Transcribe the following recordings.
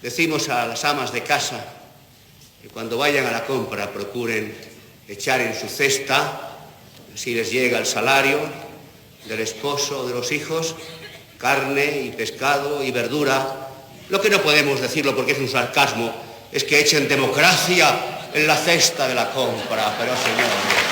Decimos a las amas de casa que cuando vayan a la compra procuren echar en su cesta, así les llega el salario del esposo o de los hijos, carne y pescado y verdura. Lo que no podemos decirlo porque es un sarcasmo es que echen democracia en la cesta de la compra, pero señor...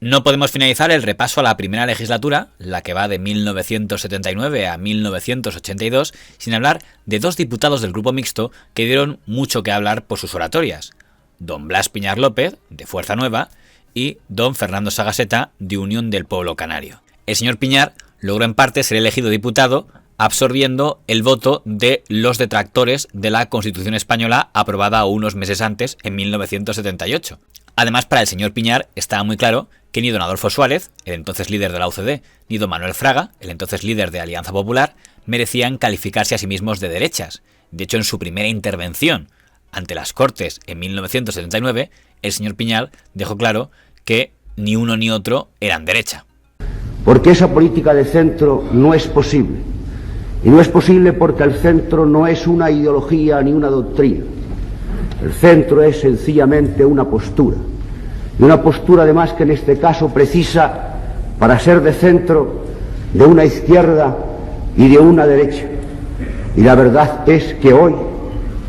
No podemos finalizar el repaso a la primera legislatura, la que va de 1979 a 1982, sin hablar de dos diputados del Grupo Mixto que dieron mucho que hablar por sus oratorias. Don Blas Piñar López, de Fuerza Nueva, y don Fernando Sagaseta, de Unión del Pueblo Canario. El señor Piñar logró en parte ser elegido diputado, absorbiendo el voto de los detractores de la Constitución española aprobada unos meses antes, en 1978. Además, para el señor Piñar estaba muy claro que ni don Adolfo Suárez, el entonces líder de la UCD, ni don Manuel Fraga, el entonces líder de Alianza Popular, merecían calificarse a sí mismos de derechas. De hecho, en su primera intervención ante las Cortes en 1979, el señor Piñar dejó claro que ni uno ni otro eran derecha. Porque esa política de centro no es posible. Y no es posible porque el centro no es una ideología ni una doctrina. El centro es sencillamente una postura. Y una postura además que en este caso precisa, para ser de centro, de una izquierda y de una derecha. Y la verdad es que hoy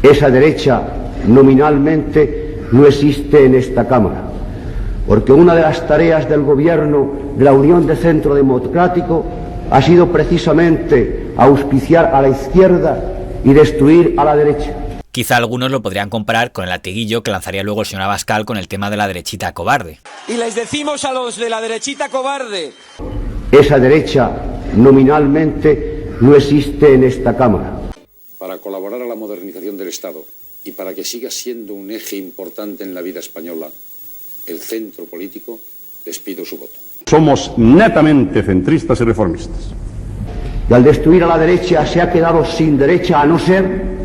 esa derecha nominalmente no existe en esta Cámara. Porque una de las tareas del gobierno de la Unión de Centro Democrático ha sido precisamente auspiciar a la izquierda y destruir a la derecha. Quizá algunos lo podrían comparar con el latiguillo que lanzaría luego el señor Abascal con el tema de la derechita cobarde. Y les decimos a los de la derechita cobarde. Esa derecha nominalmente no existe en esta Cámara. Para colaborar a la modernización del Estado y para que siga siendo un eje importante en la vida española, el centro político les pido su voto. Somos netamente centristas y reformistas. Y al destruir a la derecha se ha quedado sin derecha, a no ser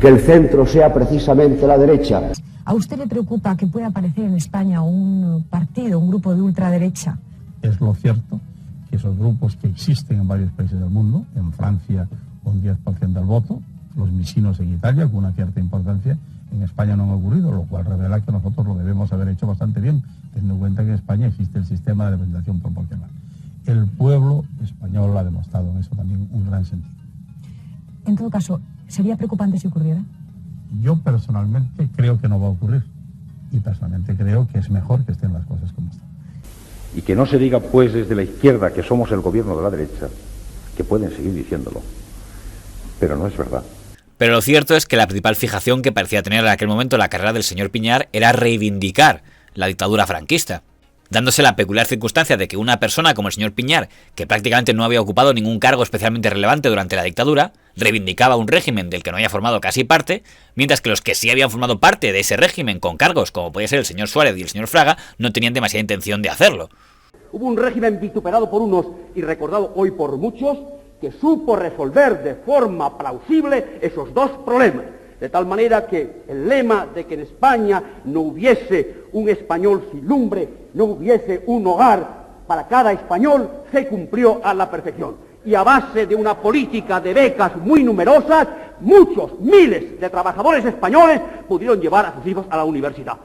que el centro sea precisamente la derecha. ¿A usted le preocupa que pueda aparecer en España un partido, un grupo de ultraderecha? Es lo cierto que esos grupos que existen en varios países del mundo, en Francia un 10% del voto, los misinos en Italia con una cierta importancia, en España no han ocurrido, lo cual revela que nosotros lo debemos haber hecho bastante bien, teniendo en cuenta que en España existe el sistema de representación proporcional. El pueblo español ha demostrado en eso también un gran sentido. En todo caso, ¿sería preocupante si ocurriera? Yo personalmente creo que no va a ocurrir. Y personalmente creo que es mejor que estén las cosas como están. Y que no se diga pues desde la izquierda que somos el gobierno de la derecha, que pueden seguir diciéndolo. Pero no es verdad. Pero lo cierto es que la principal fijación que parecía tener en aquel momento la carrera del señor Piñar era reivindicar la dictadura franquista, dándose la peculiar circunstancia de que una persona como el señor Piñar, que prácticamente no había ocupado ningún cargo especialmente relevante durante la dictadura, reivindicaba un régimen del que no había formado casi parte, mientras que los que sí habían formado parte de ese régimen con cargos, como podía ser el señor Suárez y el señor Fraga, no tenían demasiada intención de hacerlo. Hubo un régimen vituperado por unos y recordado hoy por muchos, que supo resolver de forma plausible esos dos problemas. De tal manera que el lema de que en España no hubiese un español sin lumbre, no hubiese un hogar para cada español, se cumplió a la perfección. Y a base de una política de becas muy numerosas, muchos, miles de trabajadores españoles pudieron llevar a sus hijos a la universidad.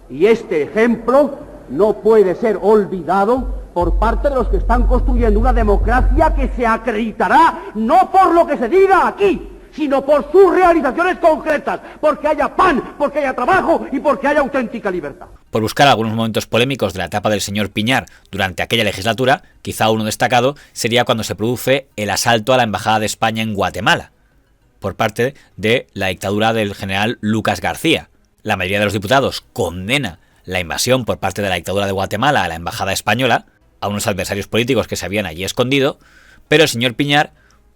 Y este ejemplo no puede ser olvidado por parte de los que están construyendo una democracia que se acreditará no por lo que se diga aquí, sino por sus realizaciones concretas, porque haya pan, porque haya trabajo y porque haya auténtica libertad. Por buscar algunos momentos polémicos de la etapa del señor Piñar durante aquella legislatura, quizá uno destacado sería cuando se produce el asalto a la Embajada de España en Guatemala, por parte de la dictadura del general Lucas García. La mayoría de los diputados condena la invasión por parte de la dictadura de Guatemala a la Embajada española, a unos adversarios políticos que se habían allí escondido, pero el señor Piñar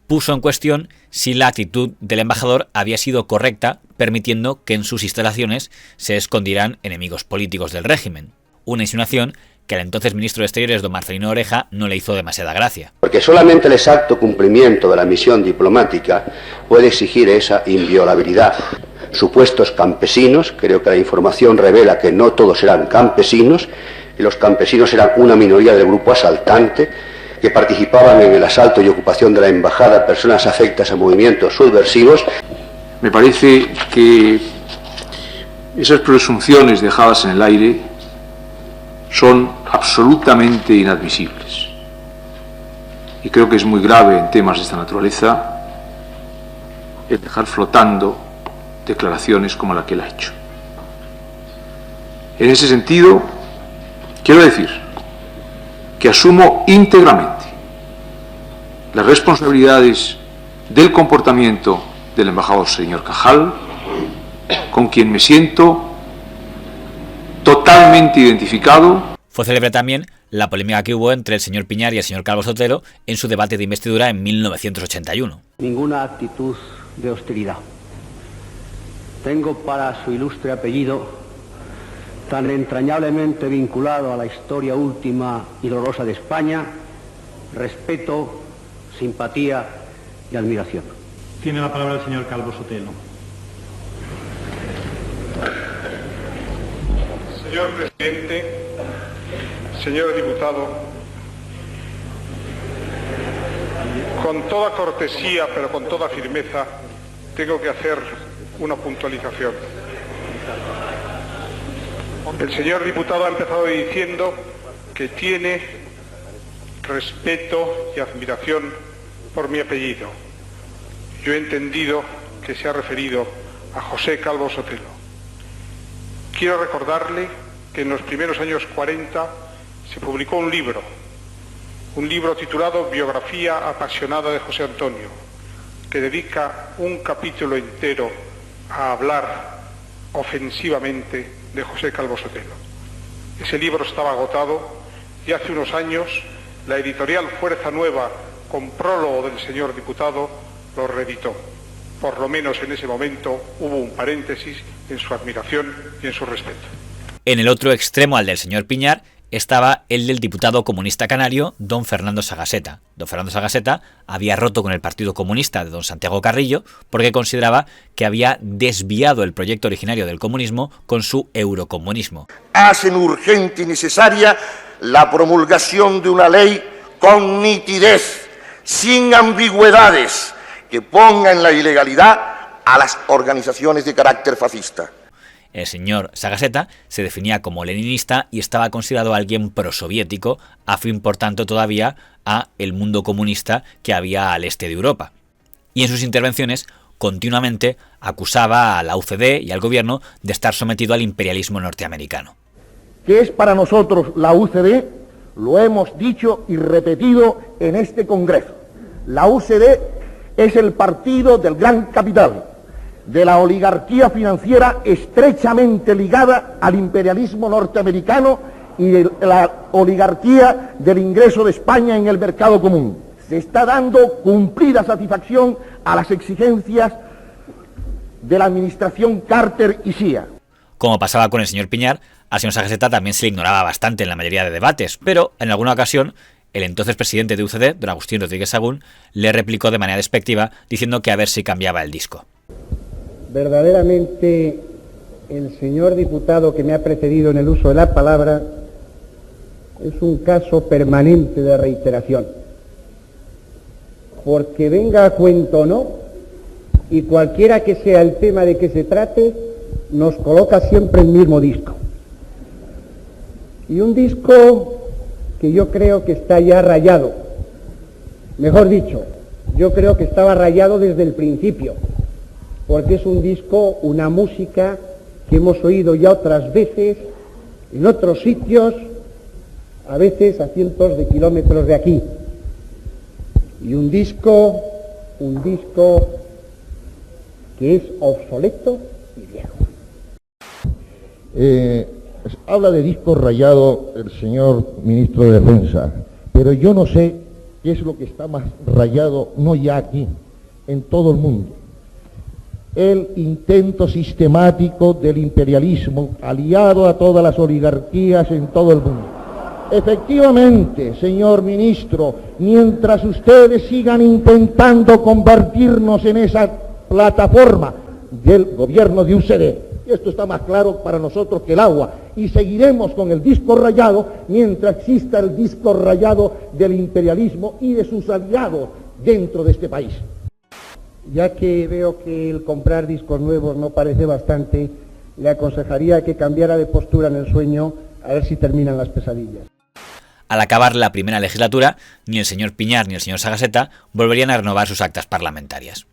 puso en cuestión si la actitud del embajador había sido correcta, permitiendo que en sus instalaciones se escondieran enemigos políticos del régimen. Una insinuación que al entonces ministro de Exteriores, don Marcelino Oreja, no le hizo demasiada gracia. Porque solamente el exacto cumplimiento de la misión diplomática puede exigir esa inviolabilidad. Supuestos campesinos, creo que la información revela que no todos eran campesinos, y los campesinos eran una minoría del grupo asaltante, que participaban en el asalto y ocupación de la embajada, personas afectas a movimientos subversivos. Me parece que esas presunciones dejadas en el aire son absolutamente inadmisibles. Y creo que es muy grave en temas de esta naturaleza el dejar flotando declaraciones como la que él ha hecho. En ese sentido, quiero decir que asumo íntegramente las responsabilidades del comportamiento del embajador señor Cajal, con quien me siento totalmente identificado. Fue célebre también la polémica que hubo entre el señor Piñar y el señor Calvo Sotelo en su debate de investidura en 1981. Ninguna actitud de hostilidad. Tengo para su ilustre apellido, tan entrañablemente vinculado a la historia última y dolorosa de España, respeto, simpatía y admiración. Tiene la palabra el señor Calvo Sotelo. Señor presidente, señor diputado, con toda cortesía, pero con toda firmeza, tengo que hacer una puntualización. El señor diputado ha empezado diciendo que tiene respeto y admiración por mi apellido. Yo he entendido que se ha referido a José Calvo Sotelo. Quiero recordarle que en los primeros años 40 se publicó un libro titulado Biografía apasionada de José Antonio, que dedica un capítulo entero a hablar ofensivamente de José Calvo Sotelo. Ese libro estaba agotado y hace unos años la editorial Fuerza Nueva, con prólogo del señor diputado, lo reeditó. Por lo menos en ese momento hubo un paréntesis en su admiración y en su respeto. En el otro extremo al del señor Piñar estaba el del diputado comunista canario don Fernando Sagaseta. Don Fernando Sagaseta había roto con el Partido Comunista de don Santiago Carrillo porque consideraba que había desviado el proyecto originario del comunismo con su eurocomunismo. Hacen urgente y necesaria la promulgación de una ley con nitidez, sin ambigüedades, que ponga en la ilegalidad a las organizaciones de carácter fascista. El señor Sagaseta se definía como leninista y estaba considerado alguien prosoviético, afín por tanto todavía a el mundo comunista que había al este de Europa. Y en sus intervenciones continuamente acusaba a la UCD y al gobierno de estar sometido al imperialismo norteamericano. ¿Qué es para nosotros la UCD? Lo hemos dicho y repetido en este Congreso. La UCD es el partido del gran capital, de la oligarquía financiera estrechamente ligada al imperialismo norteamericano y de la oligarquía del ingreso de España en el mercado común. Se está dando cumplida satisfacción a las exigencias de la administración Carter y CIA. Como pasaba con el señor Piñar, al señor Sagaseta también se le ignoraba bastante en la mayoría de debates, pero en alguna ocasión el entonces presidente de UCD, don Agustín Rodríguez Sagún, le replicó de manera despectiva diciendo que a ver si cambiaba el disco. Verdaderamente, el señor diputado que me ha precedido en el uso de la palabra es un caso permanente de reiteración. Porque venga a cuento o no, y cualquiera que sea el tema de que se trate, nos coloca siempre el mismo disco. Y un disco que yo creo que está ya rayado. Mejor dicho, yo creo que estaba rayado desde el principio, porque es un disco, una música que hemos oído ya otras veces, en otros sitios, a veces a cientos de kilómetros de aquí. Y un disco que es obsoleto y viejo. Habla de disco rayado el señor ministro de Defensa, pero yo no sé qué es lo que está más rayado, no ya aquí, en todo el mundo. El intento sistemático del imperialismo aliado a todas las oligarquías en todo el mundo. Efectivamente, señor ministro, mientras ustedes sigan intentando convertirnos en esa plataforma del gobierno de UCD, y esto está más claro para nosotros que el agua, y seguiremos con el disco rayado mientras exista el disco rayado del imperialismo y de sus aliados dentro de este país. Ya que veo que el comprar discos nuevos no parece bastante, le aconsejaría que cambiara de postura en el sueño a ver si terminan las pesadillas. Al acabar la primera legislatura, ni el señor Piñar ni el señor Sagaseta volverían a renovar sus actas parlamentarias.